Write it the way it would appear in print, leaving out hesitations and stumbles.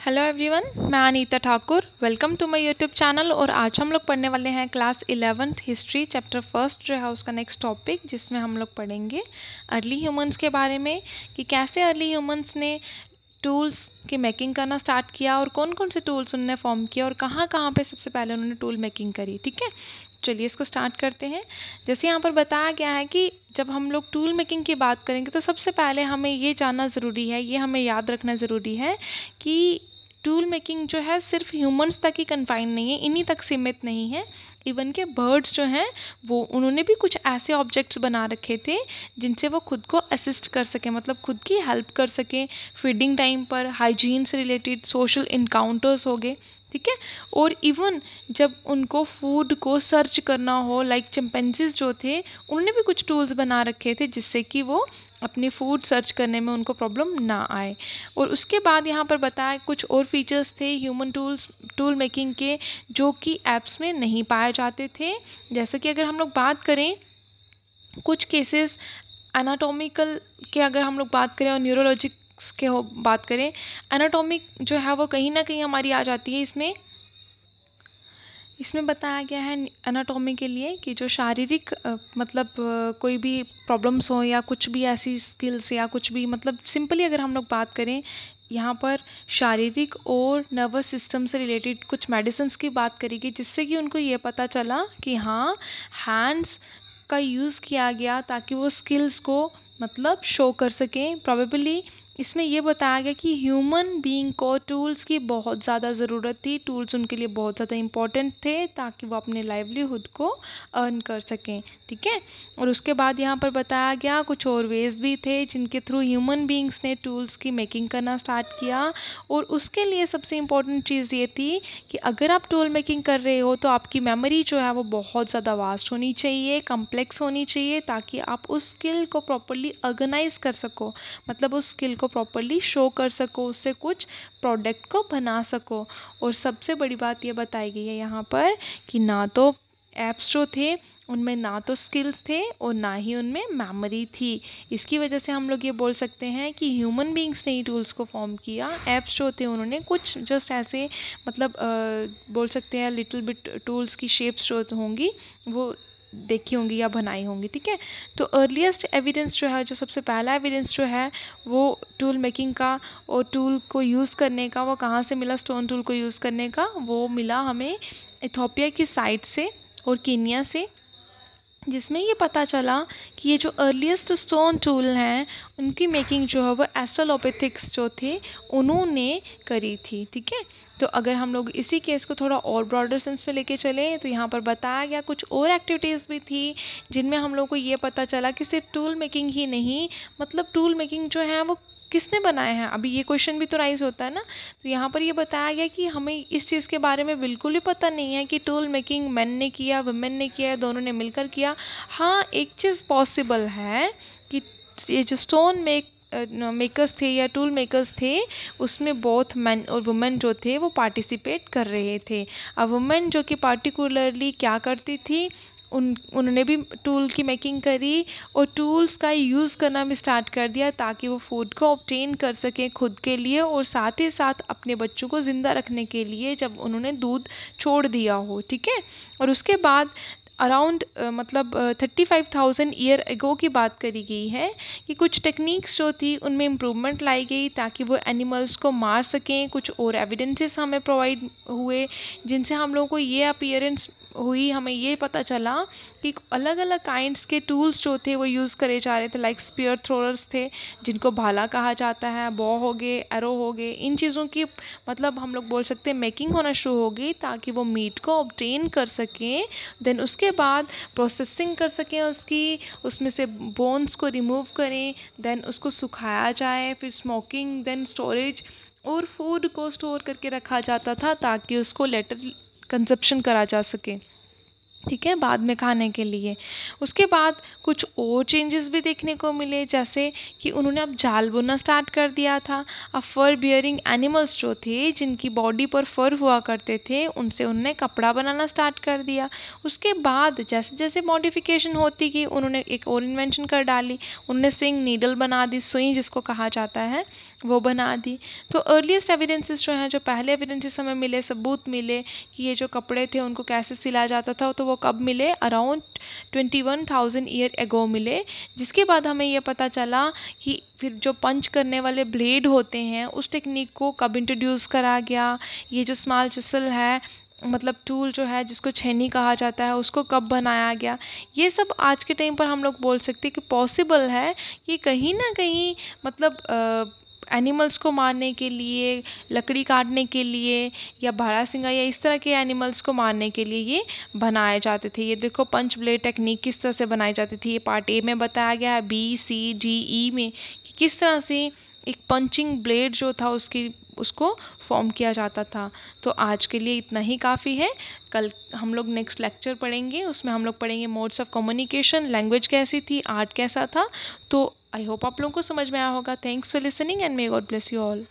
Hello everyone, मैं Anita Thakur. Welcome to my YouTube channel. और आज हम लोग पढ़ने वाले हैं class 11th history chapter first जो है उसका नेक्स्ट टॉपिक, जिसमें हम लोग पढ़ेंगे अर्ली ह्यूमंस के बारे में कि कैसे अर्ली ह्यूमंस ने टूल्स की मेकिंग करना स्टार्ट किया और कौन कौन से टूल्स उन्होंने फॉर्म किया और कहाँ कहाँ पे सबसे पहले उन्होंने टूल मेकिंग करी। ठीक है, चलिए इसको स्टार्ट करते हैं। जैसे यहाँ पर बताया गया है कि जब हम लोग टूल मेकिंग की बात करेंगे तो सबसे पहले हमें ये जानना ज़रूरी है, ये हमें याद रखना ज़रूरी है कि टूल मेकिंग जो है सिर्फ ह्यूमंस तक ही कन्फाइन नहीं है, इन्हीं तक सीमित नहीं है। इवन के बर्ड्स जो हैं वो उन्होंने भी कुछ ऐसे ऑब्जेक्ट्स बना रखे थे जिनसे वो खुद को असिस्ट कर सकें, मतलब खुद की हेल्प कर सकें फीडिंग टाइम पर, हाइजीन से रिलेटेड सोशल इनकाउंटर्स हो गए। ठीक है, और इवन जब उनको फूड को सर्च करना हो, लाइक चिंपैंजीज जो थे उन्होंने भी कुछ टूल्स बना रखे थे जिससे कि वो अपनी फूड सर्च करने में उनको प्रॉब्लम ना आए। और उसके बाद यहाँ पर बताया कुछ और फीचर्स थे ह्यूमन टूल मेकिंग के जो कि ऐप्स में नहीं पाए जाते थे। जैसे कि अगर हम लोग बात करें कुछ केसेस एनाटॉमिकल के, अगर हम लोग बात करें और न्यूरोलॉजिक्स के बात करें, एनाटॉमिक जो है वो कहीं ना कहीं हमारी आ जाती है। इसमें बताया गया है एनाटॉमी के लिए कि जो शारीरिक मतलब कोई भी प्रॉब्लम्स हो या कुछ भी ऐसी स्किल्स या कुछ भी, मतलब सिंपली अगर हम लोग बात करें यहाँ पर शारीरिक और नर्वस सिस्टम से रिलेटेड कुछ मेडिसिन्स की बात करेगी जिससे कि उनको ये पता चला कि हाँ, हैंड्स का यूज़ किया गया ताकि वो स्किल्स को मतलब शो कर सकें। प्रोबेबली इसमें ये बताया गया कि ह्यूमन बीइंग को टूल्स की बहुत ज़्यादा ज़रूरत थी, टूल्स उनके लिए बहुत ज़्यादा इम्पॉर्टेंट थे ताकि वो अपने लाइवलीहुड को अर्न कर सकें। ठीक है, और उसके बाद यहाँ पर बताया गया कुछ और वेज भी थे जिनके थ्रू ह्यूमन बीइंग्स ने टूल्स की मेकिंग करना स्टार्ट किया। और उसके लिए सबसे इम्पॉर्टेंट चीज़ ये थी कि अगर आप टूल मेकिंग कर रहे हो तो आपकी मेमोरी जो है वो बहुत ज़्यादा वास्ट होनी चाहिए, कम्प्लेक्स होनी चाहिए, ताकि आप उस स्किल को प्रॉपरली ऑर्गेनाइज कर सको, मतलब उस स्किल को प्रॉपरली शो कर सको, उससे कुछ प्रोडक्ट को बना सको। और सबसे बड़ी बात ये बताई गई है यहाँ पर कि ना तो ऐप्स जो थे उनमें ना तो स्किल्स थे और ना ही उनमें मेमोरी थी। इसकी वजह से हम लोग ये बोल सकते हैं कि ह्यूमन बीइंग्स ने ही टूल्स को फॉर्म किया। ऐप्स जो थे उन्होंने कुछ जस्ट ऐसे मतलब बोल सकते हैं लिटिल बिट टूल्स की शेप्स जो होंगी वो देखी होंगी या बनाई होंगी। ठीक है, तो अर्लीस्ट एविडेंस जो है, जो सबसे पहला एविडेंस जो है वो टूल मेकिंग का और टूल को यूज़ करने का, वो कहाँ से मिला? स्टोन टूल को यूज़ करने का वो मिला हमें इथोपिया की साइट से और कीनिया से, जिसमें ये पता चला कि ये जो अर्लीस्ट स्टोन टूल हैं उनकी मेकिंग जो है वो एस्ट्रोलोपिथिक्स जो थे उन्होंने करी थी। ठीक है, तो अगर हम लोग इसी केस को थोड़ा और ब्रॉडर सेंस में लेके चलें तो यहाँ पर बताया गया कुछ और एक्टिविटीज़ भी थी जिनमें हम लोग को ये पता चला कि सिर्फ टूल मेकिंग ही नहीं, मतलब टूल मेकिंग जो है वो किसने बनाए हैं। अभी ये क्वेश्चन भी तो राइज होता है ना, तो यहाँ पर ये बताया गया कि हमें इस चीज़ के बारे में बिल्कुल भी पता नहीं है कि टूल मेकिंग मैन ने किया, वुमेन ने किया, दोनों ने मिलकर किया। हाँ, एक चीज़ पॉसिबल है कि ये जो स्टोन मेकर्स थे या टूल मेकर्स थे उसमें बोथ मैन और वुमेन जो थे वो पार्टिसिपेट कर रहे थे। अब वुमेन जो कि पार्टिकुलरली क्या करती थी, उन्होंने भी टूल की मेकिंग करी और टूल्स का यूज़ करना भी स्टार्ट कर दिया ताकि वो फूड को ऑब्टेन कर सकें खुद के लिए और साथ ही साथ अपने बच्चों को ज़िंदा रखने के लिए जब उन्होंने दूध छोड़ दिया हो। ठीक है, और उसके बाद अराउंड मतलब 35,000 ईयर एगो की बात करी गई है कि कुछ टेक्निक्स जो थी उनमें इम्प्रूवमेंट लाई गई ताकि वो एनिमल्स को मार सकें। कुछ और एविडेंसेस हमें प्रोवाइड हुए जिनसे हम लोगों को ये अपीयरेंस हुई, हमें ये पता चला कि अलग अलग काइंड्स के टूल्स जो थे वो यूज़ करे जा रहे थे। लाइक स्पीयर थ्रोअर्स थे जिनको भाला कहा जाता है, बॉ हो गए, एरो हो गए, इन चीज़ों की मतलब हम लोग बोल सकते हैं मेकिंग होना शुरू हो गई ताकि वो मीट को ऑब्टेन कर सकें, देन उसके बाद प्रोसेसिंग कर सकें उसकी, उसमें से बोन्स को रिमूव करें, देन उसको सुखाया जाए, फिर स्मोकिंग, देन स्टोरेज, और फूड को स्टोर करके रखा जाता था ताकि उसको लेटर कंजप्शन करा जा सके। ठीक है, बाद में खाने के लिए। उसके बाद कुछ और चेंजेस भी देखने को मिले, जैसे कि उन्होंने अब जाल बुनना स्टार्ट कर दिया था। अब फर बियरिंग एनिमल्स जो थे जिनकी बॉडी पर फर हुआ करते थे उनसे उन्होंने कपड़ा बनाना स्टार्ट कर दिया। उसके बाद जैसे जैसे मॉडिफिकेशन होती गई उन्होंने एक और इन्वेंशन कर डाली, उन्होंने स्विंग नीडल बना दी, सुई जिसको कहा जाता है, वो बना दी। तो अर्लीस्ट एविडेंसेस जो हैं, जो पहले एविडेंसेस हमें मिले, सबूत मिले कि ये जो कपड़े थे उनको कैसे सिला जाता था, तो वो कब मिले? अराउंड 21,000 ईयर एगो मिले। जिसके बाद हमें ये पता चला कि फिर जो पंच करने वाले ब्लेड होते हैं उस टेक्निक को कब इंट्रोड्यूस करा गया, ये जो स्मॉल चिसल है मतलब टूल जो है जिसको छेनी कहा जाता है उसको कब बनाया गया। ये सब आज के टाइम पर हम लोग बोल सकते हैं कि पॉसिबल है कि कहीं ना कहीं मतलब एनिमल्स को मारने के लिए, लकड़ी काटने के लिए या बारहसिंगा या इस तरह के एनिमल्स को मारने के लिए ये बनाए जाते थे। ये देखो पंच ब्लेड टेक्निक किस तरह से बनाई जाती थी, ये पार्ट ए में बताया गया है, बी सी डी ई में कि किस तरह से एक पंचिंग ब्लेड जो था उसको फॉर्म किया जाता था। तो आज के लिए इतना ही काफ़ी है। कल हम लोग नेक्स्ट लेक्चर पढ़ेंगे, उसमें हम लोग पढ़ेंगे मोड्स ऑफ कम्युनिकेशन, लैंग्वेज कैसी थी, आर्ट कैसा था। तो आई होप आप लोगों को समझ में आया होगा। Thanks for listening and may God bless you all.